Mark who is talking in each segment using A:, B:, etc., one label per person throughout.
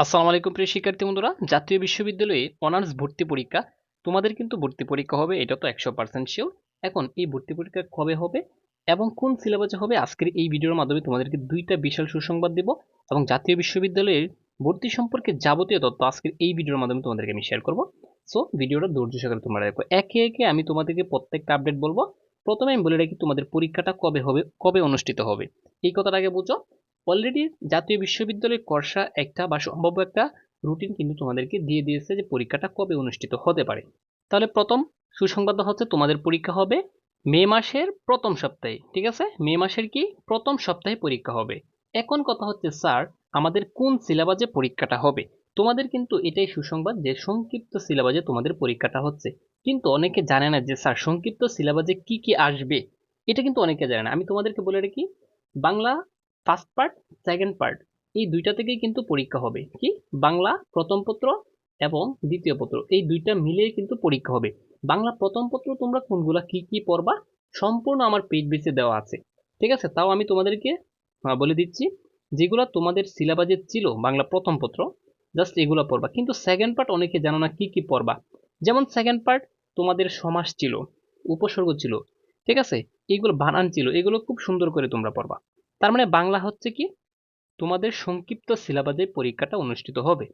A: আসসালামু আলাইকুম প্রিয় শিক্ষার্থী বন্ধুরা, জাতীয় বিশ্ববিদ্যালয়ে অনার্স ভর্তি পরীক্ষা। তোমাদের কিন্তু ভর্তি পরীক্ষা হবে, এটা তো 100% শিওর। এখন এই ভর্তি পরীক্ষা কবে হবে এবং কোন সিলেবাসে হবে, আজকের এই ভিডিওর মাধ্যমে তোমাদেরকে দুইটা বিশাল সুসংবাদ দেব এবং জাতীয় বিশ্ববিদ্যালয়ের ভর্তি সম্পর্কে যাবতীয় তথ্য আজকের এই ভিডিওর মাধ্যমে তোমাদেরকে আমি শেয়ার করব। সো ভিডিওটা ধৈর্য সহকারে তোমরা দেখো, একে একে আমি তোমাদেরকে প্রত্যেকটা আপডেট বলবো। প্রথমে আমি বলে রাখি, তোমাদের পরীক্ষাটা কবে হবে, কবে অনুষ্ঠিত হবে, এই কথাটা আগে বুঝো। অলরেডি জাতীয় বিশ্ববিদ্যালয় কর্সা একটা বা সম্ভাব্য একটা রুটিন কিন্তু তোমাদেরকে দিয়ে দিয়েছে যে পরীক্ষাটা কবে অনুষ্ঠিত হতে পারে। তাহলে প্রথম সুসংবাদটা হচ্ছে, তোমাদের পরীক্ষা হবে মে মাসের প্রথম সপ্তাহে। ঠিক আছে, মে মাসের কি প্রথম সপ্তাহে পরীক্ষা হবে। এখন কথা হচ্ছে, স্যার আমাদের কোন সিলেবাসে পরীক্ষাটা হবে। তোমাদের কিন্তু এটাই সুসংবাদ যে সংক্ষিপ্ত সিলেবাসে তোমাদের পরীক্ষাটা হচ্ছে। কিন্তু অনেকে জানে না যে স্যার সংক্ষিপ্ত সিলেবাসে কি কি আসবে, এটা কিন্তু অনেকে জানে না। আমি তোমাদেরকে বলে রাখি, Bangla first part, second part, এই দুইটা থেকেই কিন্তু পরীক্ষা হবে। কি, বাংলা প্রথম পত্র এবং দ্বিতীয় পত্র, এই দুইটা মিলিয়ে কিন্তু পরীক্ষা হবে। বাংলা প্রথম পত্র তোমরা কোনগুলা কি কি পড়বা সম্পূর্ণ আমার পেজ বেসে দেওয়া আছে। ঠিক আছে, তাও আমি তোমাদেরকে বলে দিচ্ছি, যেগুলো তোমাদের সিলেবাসে ছিল বাংলা প্রথম পত্র, জাস্ট এগুলো পড়বা। কিন্তু সেকেন্ড পার্ট অনেকে জানো না কি কি পড়বা। যেমন সেকেন্ড পার্ট তোমাদের সমাস ছিল, উপসর্গ ছিল, ঠিক আছে, এইগুলো বানান ছিল, এগুলো খুব সুন্দর করে তোমরা পড়বা। তার মানে বাংলা হচ্ছে কি, তোমাদের সংক্ষিপ্ত সিলেবাসে পরীক্ষাটা অনুষ্ঠিত হবে।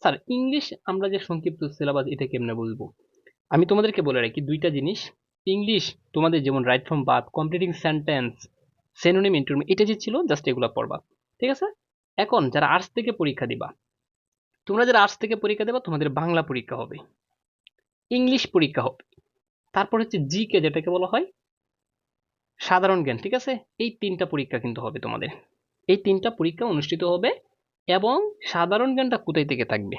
A: স্যার ইংলিশ আমরা যে সংক্ষিপ্ত সিলেবাস, এটা কেমনে বুঝবো? আমি তোমাদেরকে বলে রাখি দুইটা জিনিস। ইংলিশ তোমাদের যেমন right from birth, completing sentence, synonym, antonym, এটা যে ছিল জাস্ট এগুলো পড়বা। ঠিক আছে, এখন যারা আর্টস থেকে পরীক্ষা দিবা, তোমরা যারা আর্টস থেকে পরীক্ষা দেবা, তোমাদের বাংলা পরীক্ষা হবে, ইংলিশ পরীক্ষা হবে, তারপর হচ্ছে জিকে যেটাকে বলা হয় সাধারণ জ্ঞান। ঠিক আছে, এই তিনটা পরীক্ষা কিন্তু হবে তোমাদের। এই তিনটা পরীক্ষা অনুষ্ঠিত হবে। এবং সাধারণ জ্ঞানটা কোথায় থেকে থাকবে?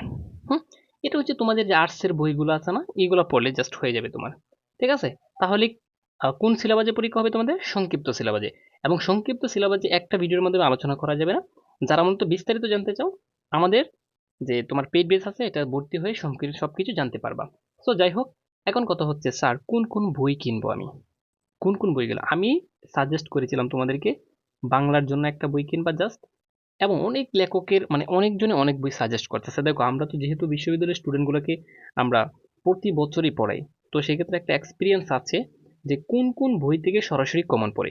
A: হুম, এটা হচ্ছে তোমাদের যে আর্টসের বইগুলো আছে না, এইগুলো পড়লে জাস্ট হয়ে যাবে তোমার। ঠিক আছে, তাহলে কোন সিলেবাসে পরীক্ষা হবে? তোমাদের সংক্ষিপ্ত সিলেবাসে। এবং সংক্ষিপ্ত সিলেবাসে একটা ভিডিওর মাধ্যমে আলোচনা করা যাবে না। যারা মূলত বিস্তারিত জানতে চাও, আমাদের যে তোমার পেইড বেস আছে, এটা ভর্তি হয়ে সবকিছু জানতে পারবা। সো যাই হোক, এখন কথা হচ্ছে, স্যার কোন কোন বই কিনবো আমি, কোন কোন বইগুলো আমি সাজেস্ট করেছিলাম তোমাদেরকে। বাংলার জন্য একটা বই কিনবা জাস্ট। এবং অনেক লেখকের মানে অনেকজনে অনেক বই সাজেস্ট করতেছে। দেখো আমরা তো যেহেতু বিশ্ববিদ্যালয়ের স্টুডেন্টগুলোকে আমরা প্রতি বছরই পড়াই, তো সেক্ষেত্রে একটা এক্সপিরিয়েন্স আছে যে কোন কোন বই থেকে সরাসরি কমন পড়ে।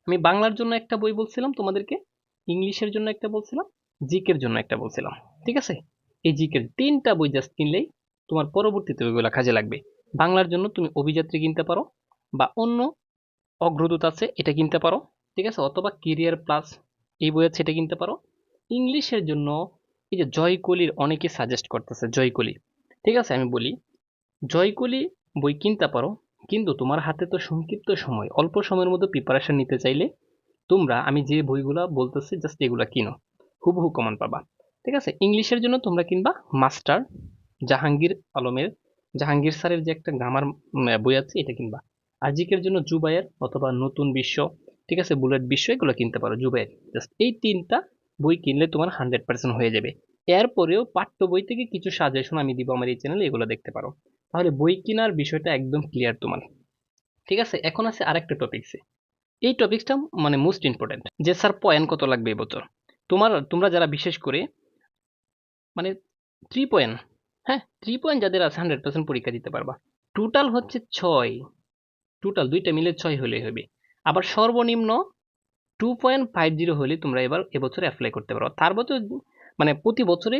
A: আমি বাংলার জন্য একটা বই বলছিলাম তোমাদেরকে, ইংলিশের জন্য একটা বলছিলাম, জিকের জন্য একটা বলছিলাম। ঠিক আছে, এই জিকের তিনটা বই জাস্ট কিনলেই তোমার পরবর্তীতে ওইগুলো কাজে লাগবে। বাংলার জন্য তুমি অভিযাত্রী কিনতে পারো, বা অন্য অগ্রদূত আছে এটা কিনতে পারো। ঠিক আছে, অথবা কেরিয়ার প্লাস এই বই আছে এটা কিনতে পারো। ইংলিশের জন্য এই যে জয়কলির অনেকে সাজেস্ট করতেছে, জয়কলি। ঠিক আছে, আমি বলি জয়কলি বই কিনতে পারো। কিন্তু তোমার হাতে তো সংক্ষিপ্ত সময়, অল্প সময়ের মধ্যে প্রিপারেশন নিতে চাইলে তোমরা আমি যে বইগুলা বলতেছি জাস্ট এগুলা কিনো, হুবহু কমন পাবা। ঠিক আছে, ইংলিশের জন্য তোমরা কিনবা মাস্টার, জাহাঙ্গীর আলমের, জাহাঙ্গীর স্যারের যে একটা গ্রামার বই আছে এটা কিনবা। আর জিকের জন্য জুবায়ের অথবা নতুন বিশ্ব, ঠিক আছে, বুলেট বিশ্ব, এগুলো কিনতে পারো, জুবায়ের। জাস্ট এই তিনটা বই কিনলে তোমার 100% হয়ে যাবে। এরপরেও পাঠ্য বই থেকে কিছু সাজেশন আমি দিব আমার এই চ্যানেলে, এগুলো দেখতে পারো। তাহলে বই কেনার বিষয়টা একদম ক্লিয়ার তোমার। ঠিক আছে, এখন আছে আরেকটা টপিকসে। এই টপিকসটা মানে মোস্ট ইম্পর্টেন্ট, যে স্যার পয়েন্ট কত লাগবে এবছর। তোমরা যারা বিশেষ করে মানে 3 পয়েন্ট, হ্যাঁ 3 পয়েন্ট যাদের আছে 100% পরীক্ষা দিতে পারবা। টোটাল হচ্ছে 6, টোটাল দুইটা মিলে 6 হলে হবে। আবার সর্বনিম্ন 2.50 হলে তোমরা এবছর অ্যাপ্লাই করতে পারো। তার বছর মানে প্রতি বছরে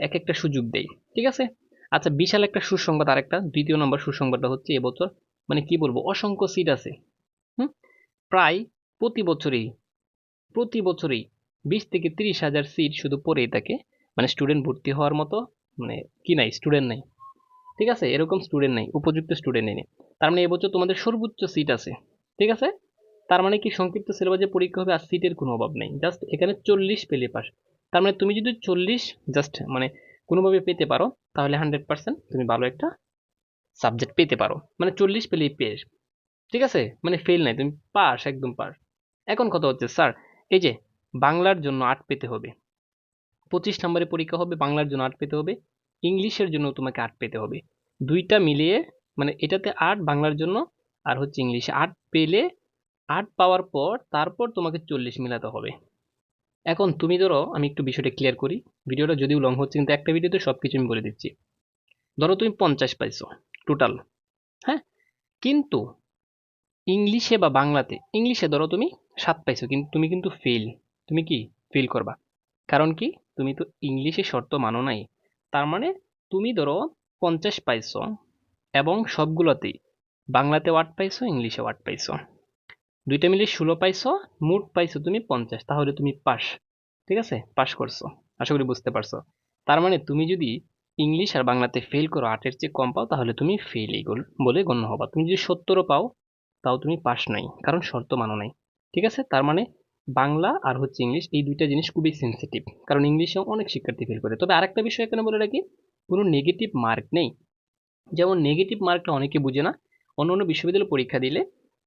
A: এক একটা সুযোগ দেয়। ঠিক আছে, আচ্ছা বিশাল একটা সুসংবাদ, আরেকটা দ্বিতীয় নম্বর সুসংবাদটা হচ্ছে, এবছর মানে কি বলবো, অসংখ্য সিট আছে। হুম, প্রায় প্রতি বছরেই প্রতি বছরেই 20 থেকে 30 হাজার সিট শুধু পড়েই থাকে। মানে স্টুডেন্ট ভর্তি হওয়ার মতো মানে কি নাই, স্টুডেন্ট নাই। ঠিক আছে, এরকম স্টুডেন্ট নাই, উপযুক্ত স্টুডেন্ট নেই। তার মানে এবছর তোমাদের সর্বোচ্চ সিট আছে। ঠিক আছে, তার মানে কি সংক্ষিপ্ত সিলেবাসে পরীক্ষা হবে আর সিটের কোনো অভাব নেই। জাস্ট এখানে 40 পেলে পাস। তার মানে তুমি যদি 40 জাস্ট মানে কোনোভাবে পেতে পারো, তাহলে 100% তুমি ভালো একটা সাবজেক্ট পেতে পারো। মানে 40 পেলেই পেস। ঠিক আছে, মানে ফেল নাই, তুমি পাস, একদম পাস। এখন কথা হচ্ছে, স্যার এই যে বাংলার জন্য 8 পেতে হবে, 25 নম্বরে পরীক্ষা হবে, বাংলার জন্য 8 পেতে হবে, ইংলিশের জন্য তোমাকে 8 পেতে হবে। দুইটা মিলিয়ে মানে এটাতে 8 বাংলার জন্য, আর হচ্ছে ইংলিশে 8 পেলে, 8 পাওয়ার পর তারপর তোমাকে 40 মিলাতে হবে। এখন তুমি ধরো, আমি একটু বিষয়টা ক্লিয়ার করি, ভিডিওটা যদিও লং হচ্ছে কিন্তু একটা ভিডিওতে সবকিছু আমি বলে দিচ্ছি। ধরো তুমি 50 পাইছো টোটাল, হ্যাঁ, কিন্তু ইংলিশে বা বাংলাতে, ইংলিশে ধরো তুমি 7 পাইছো, কিন্তু তুমি কিন্তু ফেল। তুমি কি ফেল করবা? কারণ কি, তুমি তো ইংলিশে শর্ত মানো নাই। তার মানে তুমি ধরো 50 পাইছো এবং সবগুলোতেই বাংলাতে 8 পাইছো, ইংলিশে 8 পাইছো, দুইটা মিলে 16 পাইছো, মোট পাইছো তুমি 50, তাহলে তুমি পাস। ঠিক আছে, পাস করছো। আশা করি বুঝতে পারছো। তার মানে তুমি যদি ইংলিশ আর বাংলাতে ফেল করো, 8-এর চেয়ে কম পাও, তাহলে তুমি ফেল বলে গণ্য হবা। তুমি যদি 70ও পাও, তাও তুমি পাস নাই, কারণ শর্ত মানো নাই। ঠিক আছে, তার মানে বাংলা আর হচ্ছে ইংলিশ, এই দুইটা জিনিস খুবই সেন্সিটিভ, কারণ ইংলিশেও অনেক শিক্ষার্থী ফেল করে। তবে আরেকটা বিষয় এখানে বলে রাখি, কোনো নেগেটিভ মার্ক নেই। যেমন নেগেটিভ মার্কটা অনেকে বুঝে না। অন্য অন্য বিশ্ববিদ্যালয়ে পরীক্ষা দিলে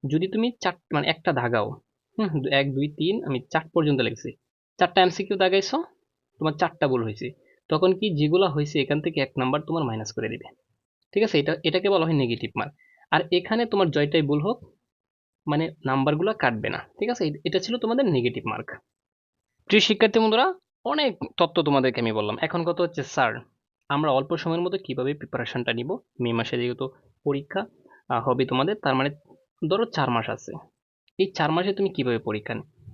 A: যদি তুমি মানে একটা দাগাও, 1 2 3 আমি 4 পর্যন্ত লিখছি, 4টা এমসিকিউ দাগাইছো, তোমার 4টা ভুল হয়েছে, তখন কি যেগুলা হয়েছে এখান থেকে 1 নাম্বার তোমার মাইনাস করে দিবে। ঠিক আছে, এটাকে বলা হয় নেগেটিভ মার্ক। আর এখানে তোমার জয়টাই ভুল হোক, মানে নাম্বারগুলো কাটবে না। ঠিক আছে, এটা ছিল তোমাদের নেগেটিভ মার্ক। প্রিয় শিক্ষার্থী বন্ধুরা, অনেক তথ্য তোমাদেরকে আমি বললাম। এখন কথা হচ্ছে, স্যার আমরা অল্প সময়ের মধ্যে কিভাবে প্রিপারেশনটা নিব? মে মাসে যেহেতু পরীক্ষা হবে তোমাদের, তার মানে ধরো 4 মাস আছে। এই 4 মাসে তুমি কিভাবে পরীক্ষা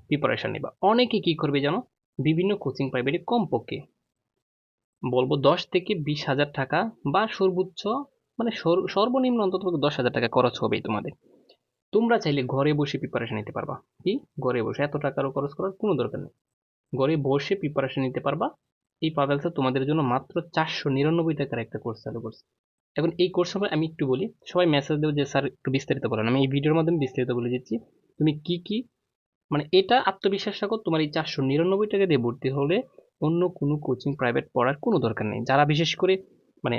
A: প্রিপারেশন নিবা? অনেকে কি করবে জানো, বিভিন্ন কোচিং প্রাইভেটে কমপক্ষে বলবো 10 থেকে 20 হাজার টাকা, বা সর্বোচ্চ মানে সর্বনিম্ন অন্তত 10 হাজার টাকা খরচ হবেই তোমাদের। তোমরা চাইলে ঘরে বসে প্রিপারেশন নিতে পারবা। কি, ঘরে বসে এত টাকারও খরচ করার কোনো দরকার নেই, ঘরে বসে প্রিপারেশন নিতে পারবা। এই পাভেলসে তোমাদের জন্য মাত্র 499 টাকার একটা কোর্স চালু করছে। এখন এই কোর্স সম্পর্কে আমি একটু বলি। সবাই মেসেজ দেবো যে স্যার একটু বিস্তারিত বলেন, আমি এই ভিডিওর মাধ্যমে বিস্তারিত বলে দিচ্ছি। তুমি কি কি, মানে এটা আত্মবিশ্বাস রাখো, তোমার এই 499 টাকা দিয়ে ভর্তি হলে অন্য কোনো কোচিং প্রাইভেট পড়ার কোনো দরকার নেই। যারা বিশেষ করে মানে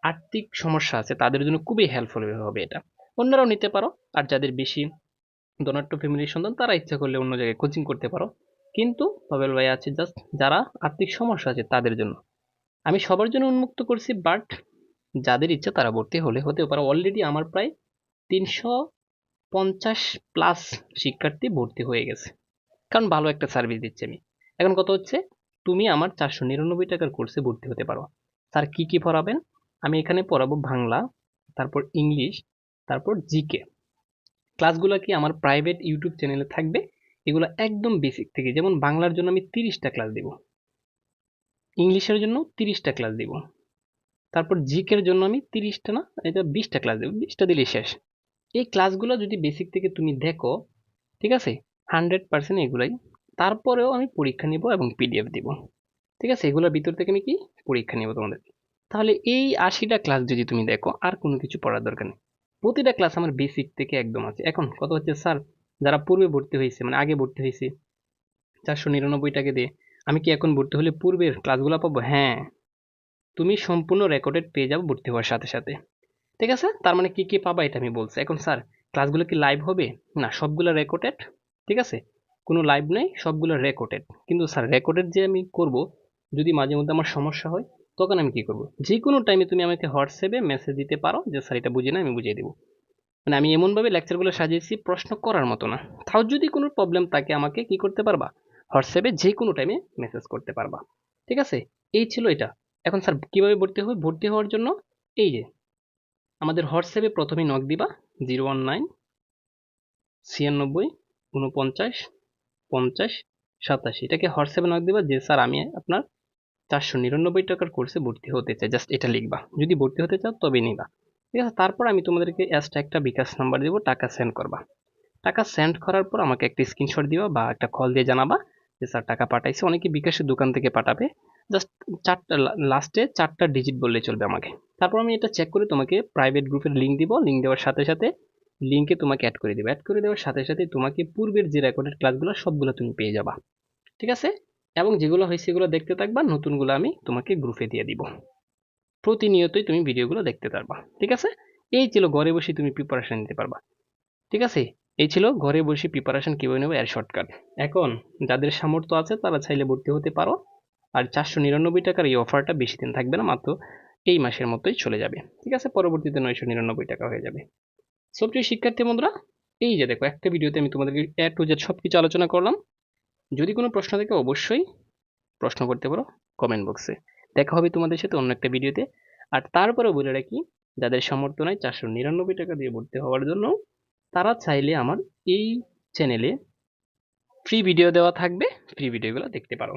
A: আর্থিক সমস্যা আছে তাদের জন্য খুবই হেল্পফুল হবে এটা। অন্যরাও নিতে পারো, আর যাদের বেশি ধনাঢ্য ফ্যামিলির সন্তান তারা ইচ্ছা করলে অন্য জায়গায় কোচিং করতে পারো। কিন্তু পাবেল ভাই আছে জাস্ট যারা আর্থিক সমস্যা আছে তাদের জন্য। আমি সবার জন্য উন্মুক্ত করছি, বাট যাদের ইচ্ছা তারা ভর্তি হলে হতেও পারে। অলরেডি আমার প্রায় 350+ শিক্ষার্থী ভর্তি হয়ে গেছে, কারণ ভালো একটা সার্ভিস দিচ্ছি আমি। এখন কথা হচ্ছে, তুমি আমার 499 টাকার কোর্সে ভর্তি হতে পারো। স্যার কি কি পড়াবেন? আমি এখানে পড়াবো বাংলা, তারপর ইংলিশ, তারপর জিকে। ক্লাসগুলো কি আমার প্রাইভেট ইউটিউব চ্যানেলে থাকবে। এগুলো একদম বেসিক থেকে, যেমন বাংলার জন্য আমি 30টা ক্লাস দিব, ইংলিশের জন্য 30টা ক্লাস দিব, তারপর জিকের জন্য আমি 30টা না, এটা 20টা ক্লাস দেবো, 20টা দিলেই শেষ। এই ক্লাসগুলো যদি বেসিক থেকে তুমি দেখো, ঠিক আছে, 100% এগুলাই। তারপরেও আমি পরীক্ষা নিব এবং পিডিএফ দিব। ঠিক আছে, এগুলোর ভিতর থেকে আমি কি পরীক্ষা নিব তোমাদের। তাহলে এই 80টা ক্লাস যদি তুমি দেখো, আর কোনো কিছু পড়ার দরকার নেই। প্রতিটা ক্লাস আমার বেসিক থেকে একদম আছে। এখন কথা হচ্ছে, স্যার যারা পূর্বে ভর্তি হয়েছে, মানে আগে ভর্তি হয়েছে 499 টাকা দিয়ে, আমি কি এখন ভর্তি হলে পূর্বের ক্লাসগুলো পাবো? হ্যাঁ, তুমি সম্পূর্ণ রেকর্ডেড পেয়ে যাবো ভর্তি হওয়ার সাথে সাথে। ঠিক আছে, তার মানে কি কি পাবা এটা আমি বলছি। এখন স্যার ক্লাসগুলো কি লাইভ হবে? না, সবগুলো রেকর্ডেড। ঠিক আছে, কোনো লাইভ নেই, সবগুলো রেকর্ডেড। কিন্তু স্যার রেকর্ডেড যে আমি করব, যদি মাঝে মধ্যে আমার সমস্যা হয়, তখন আমি কি করব? যে কোনো টাইমে তুমি আমাকে হোয়াটসঅ্যাপে মেসেজ দিতে পারো যে স্যার এটা বুঝি না, আমি বুঝিয়ে দেবো। মানে আমি এমনভাবে লেকচারগুলো সাজিয়েছি প্রশ্ন করার মতো না। তাও যদি কোনো প্রবলেম থাকে আমাকে কি করতে পারবা, হোয়াটসঅ্যাপে যে কোনো টাইমে মেসেজ করতে পারবা। ঠিক আছে, এই ছিল এটা। এখন স্যার কিভাবে ভর্তি হবে? ভর্তি হওয়ার জন্য এই যে আমাদের হোয়াটসঅ্যাপে প্রথমে নক দিবা, 019 96 49 50 87। এটাকে হোয়াটসঅ্যাপে নক দিবা যে স্যার আমি আপনার 499 টাকার কোর্সে ভর্তি হতে চাই, জাস্ট এটা লিখবা। যদি ভর্তি হতে চাও তবে নিবা। ঠিক আছে, তারপর আমি তোমাদেরকে এক্সট্রা একটা বিকাশ নাম্বার দিব, টাকা সেন্ড করবা। টাকা সেন্ড করার পর আমাকে একটা স্ক্রিনশট দিবা বা একটা কল দিয়ে জানাবা যে স্যার টাকা পাঠাইছে। অনেকে বিকাশের দোকান থেকে পাঠাবে, জাস্ট চারটা লাস্টে 4টা ডিজিট বললেই চলবে আমাকে। তারপর আমি এটা চেক করে তোমাকে প্রাইভেট গ্রুপের লিঙ্ক দিব, লিঙ্ক দেওয়ার সাথে সাথে লিঙ্কে তোমাকে অ্যাড করে দিব, অ্যাড করে দেওয়ার সাথে সাথে তোমাকে পূর্বের যে রেকর্ডেড ক্লাসগুলো সবগুলো তুমি পেয়ে যাবা। ঠিক আছে, এবং যেগুলো হয়েছে সেগুলো দেখতে থাকবা, নতুনগুলো আমি তোমাকে গ্রুপে দিয়ে দিব। প্রতিনিয়তই তুমি ভিডিওগুলো দেখতে পারবা। ঠিক আছে, এই ছিল ঘরে বসে তুমি প্রিপারেশন নিতে পারবা। ঠিক আছে, এই ছিল ঘরে বসে প্রিপারেশন কিভাবে নেবো এর শর্টকাট। এখন যাদের সামর্থ্য আছে তারা চাইলে ভর্তি হতে পারো। আর 499 টাকার এই অফারটা বেশি দিন থাকবে না, মাত্র এই মাসের মতোই চলে যাবে। ঠিক আছে, পরবর্তীতে 999 টাকা হয়ে যাবে। সো প্রিয় শিক্ষার্থী বন্ধুরা, এই যে দেখো একটা ভিডিওতে আমি তোমাদেরকে A to Z সবকিছু আলোচনা করলাম। যদি কোনো প্রশ্ন থাকে অবশ্যই প্রশ্ন করতে পারো কমেন্ট বক্সে। দেখা হবে তোমাদের সাথে অন্য একটা ভিডিওতে। আর তারপরেও বলে রাখি, যাদের সামর্থ্য নাই 499 টাকা দিয়ে ভর্তি হওয়ার জন্য, তারা চাইলে আমার এই চ্যানেলে ফ্রি ভিডিও দেওয়া থাকবে, ফ্রি ভিডিওগুলো দেখতে পারো।